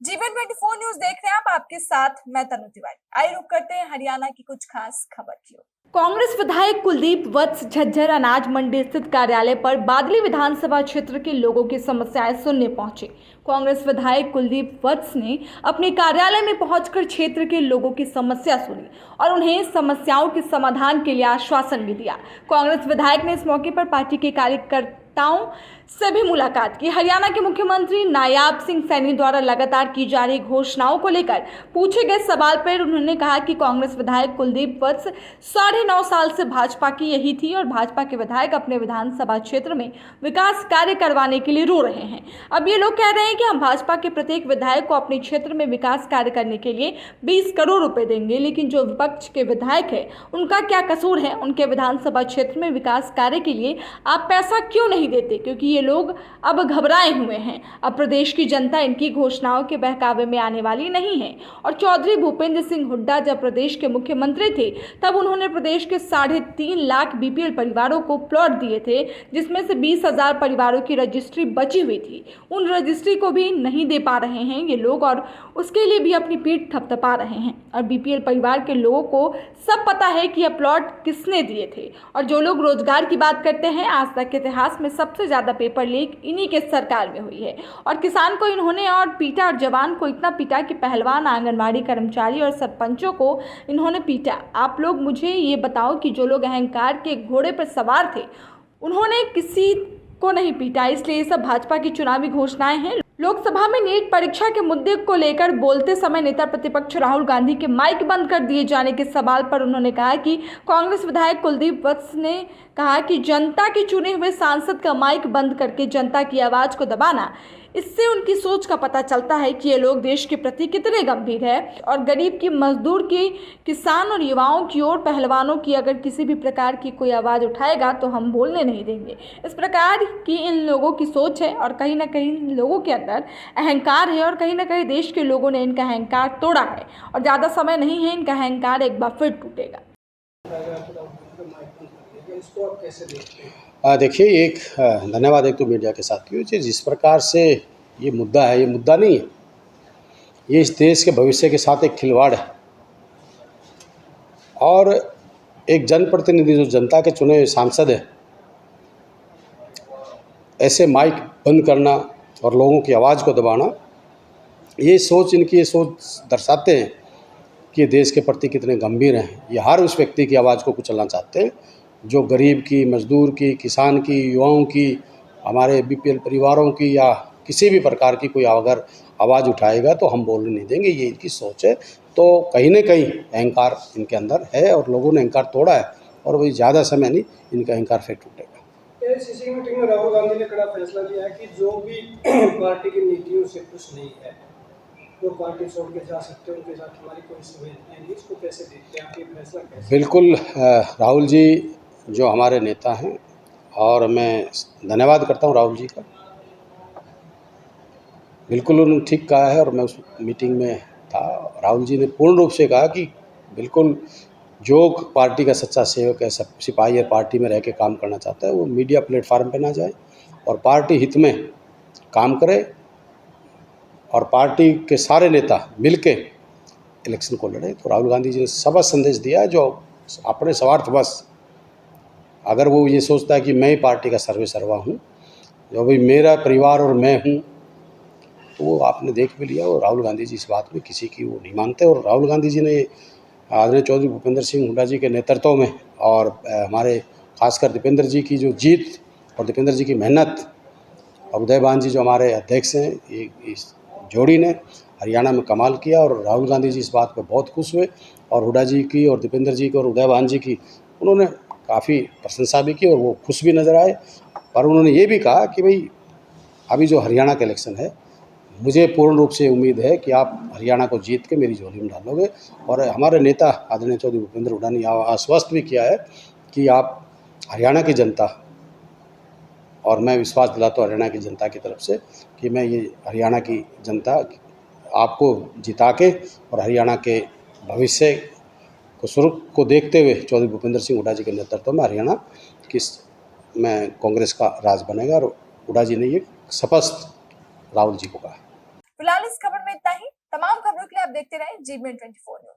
जीवन 24 न्यूज देख रहे हैं आप, आपके साथ मैं तनु तिवारी। आइए रुक करते हैं हरियाणा की कुछ खास खबर की ओर। कांग्रेस विधायक कुलदीप वत्स झज्जर अनाज मंडी स्थित कार्यालय पर बादली विधानसभा क्षेत्र के लोगों की समस्याएं सुनने पहुंचे। कांग्रेस विधायक कुलदीप वत्स ने अपने कार्यालय में पहुंचकर क्षेत्र के लोगों की समस्या सुनी और उन्हें समस्याओं के समाधान के लिए आश्वासन भी दिया। कांग्रेस विधायक ने इस मौके पर पार्टी के कार्यकर्ताओं से भी मुलाकात की। हरियाणा के मुख्यमंत्री नायाब सिंह सैनी द्वारा लगातार की जा रही घोषणाओं को लेकर पूछे गए सवाल पर उन्होंने कहा कि कांग्रेस विधायक कुलदीप वत्स 9.5 साल से भाजपा की यही थी और भाजपा के विधायक अपने विधानसभा क्षेत्र में विकास कार्य करवाने के लिए रो रहे हैं। अब ये लोग कह रहे हैं कि हम भाजपा के प्रत्येक विधायक को अपने क्षेत्र में विकास कार्य करने के लिए 20 करोड़ रुपए देंगे, लेकिन जो विपक्ष के विधायक है उनका क्या कसूर है? उनके विधानसभा क्षेत्र में विकास कार्य के लिए आप पैसा क्यों नहीं देते? क्योंकि ये लोग अब घबराए हुए हैं। अब प्रदेश की जनता इनकी घोषणाओं के बहकावे में आने वाली नहीं है। और चौधरी भूपेंद्र सिंह हुड्डा जब प्रदेश के मुख्यमंत्री थे तब उन्होंने प्रदेश के 3.5 लाख बीपीएल परिवारों को प्लॉट दिए थे, जिसमें से 20,000 परिवारों की रजिस्ट्री बची हुई थी। उन रजिस्ट्री को भी नहीं दे पा रहे हैं ये लोग और उसके लिए भी अपनी पीठ थपथपा रहे हैं। और बीपीएल परिवार के लोगों को सब पता है कि यह प्लॉट किसने दिए थे। और जो लोग रोजगार की बात करते हैं, आज तक के इतिहास में सबसे ज्यादा पेपर लीक इन्हीं के सरकार में हुई है। और किसान को इन्होंने और पीटा और जवान को इतना पीटा कि पहलवान, आंगनबाड़ी कर्मचारी और सरपंचों को इन्होंने पीटा। आप लोग मुझे ये बताओ कि जो लोग अहंकार के घोड़े पर सवार थे उन्होंने किसी को नहीं पीटा। इसलिए ये सब भाजपा की चुनावी घोषणाएं हैं। लोकसभा में नीट परीक्षा के मुद्दे को लेकर बोलते समय नेता प्रतिपक्ष राहुल गांधी के माइक बंद कर दिए जाने के सवाल पर उन्होंने कहा कि कांग्रेस विधायक कुलदीप वत्स ने कहा कि जनता के चुने हुए सांसद का माइक बंद करके जनता की आवाज को दबाना, इससे उनकी सोच का पता चलता है कि ये लोग देश के प्रति कितने गंभीर है। और गरीब की, मजदूर की, किसान और युवाओं की और पहलवानों की अगर किसी भी प्रकार की कोई आवाज़ उठाएगा तो हम बोलने नहीं देंगे। इस प्रकार की इन लोगों की सोच है और कहीं ना कहीं इन लोगों के अंदर अहंकार है और कहीं ना कहीं देश के लोगों ने इनका अहंकार तोड़ा है और ज़्यादा समय नहीं है, इनका अहंकार एक बार फिर टूटेगा। देखिए, एक धन्यवाद एक तो मीडिया के साथ की जिस प्रकार से ये मुद्दा है, ये मुद्दा नहीं है, ये इस देश के भविष्य के साथ एक खिलवाड़ है। और एक जनप्रतिनिधि जो जनता के चुने हुए सांसद है, ऐसे माइक बंद करना और लोगों की आवाज़ को दबाना, ये सोच, इनकी ये सोच दर्शाते हैं कि देश के प्रति कितने गंभीर हैं। ये हर उस व्यक्ति की आवाज़ को कुचलना चाहते हैं जो गरीब की, मजदूर की, किसान की, युवाओं की, हमारे बीपीएल परिवारों की या किसी भी प्रकार की कोई अगर आवाज़ उठाएगा तो हम बोलने नहीं देंगे। ये इनकी सोच है। तो कहीं न कहीं अहंकार इनके अंदर है और लोगों ने अहंकार तोड़ा है और वही ज़्यादा समय नहीं, इनका अहंकार फिर टूटेगा। सीसी मीटिंग में राहुल गांधी ने कड़ा फैसला लिया है कि जो भी पार्टी की नीतियों से खुश नहीं है वो पार्टी छोड़ के जा सकते हैं, उनके साथ हमारी कोई संवेदना नहीं। इसको कैसे देखते हैं आप, ये फैसला कैसे? बिल्कुल, राहुल जी जो हमारे नेता हैं और मैं धन्यवाद करता हूं राहुल जी का। बिल्कुल उन्होंने ठीक कहा है और मैं उस मीटिंग में था। राहुल जी ने पूर्ण रूप से कहा कि बिल्कुल जो पार्टी का सच्चा सेवक है, सब सिपाही है, पार्टी में रह के काम करना चाहता है, वो मीडिया प्लेटफार्म पे ना जाए और पार्टी हित में काम करे और पार्टी के सारे नेता मिलके इलेक्शन को लड़े। तो राहुल गांधी जी ने सबक संदेश दिया है, जो अपने स्वार्थवश अगर वो ये सोचता है कि मैं ही पार्टी का सर्वे सर्वा हूँ, जो भाई मेरा परिवार और मैं हूँ, तो वो आपने देख भी लिया। और राहुल गांधी जी इस बात में किसी की वो नहीं मानते। और राहुल गांधी जी ने आदरणीय चौधरी भूपेंद्र सिंह हुड्डा जी के नेतृत्व में और हमारे खासकर दीपेंद्र जी की जो जीत और दीपेंद्र जी की मेहनत और उदयभान जी जो हमारे अध्यक्ष हैं, इस जोड़ी ने हरियाणा में कमाल किया। और राहुल गांधी जी इस बात पर बहुत खुश हुए और हुड्डा जी की और दीपेंद्र जी की और उदयभान जी की उन्होंने काफ़ी प्रशंसा भी की और वो खुश भी नज़र आए। पर उन्होंने ये भी कहा कि भाई अभी जो हरियाणा का इलेक्शन है, मुझे पूर्ण रूप से उम्मीद है कि आप हरियाणा को जीत के मेरी झोली में डालोगे। और हमारे नेता आदरणीय चौधरी भूपेंद्र हुड्डा ने आश्वस्त भी किया है कि आप हरियाणा की जनता, और मैं विश्वास दिलाता हूँ हरियाणा की जनता की तरफ से कि मैं ये हरियाणा की जनता आपको जिता के और हरियाणा के भविष्य को देखते हुए चौधरी भूपेंद्र सिंह हुड्डा जी के नेतृत्व में हरियाणा में कांग्रेस का राज बनेगा। और हुड्डा जी ने ये स्पष्ट राहुल जी को कहा। फिलहाल इस खबर में इतना ही। तमाम खबरों के लिए आप देखते रहें G-Mail 24 न्यूज।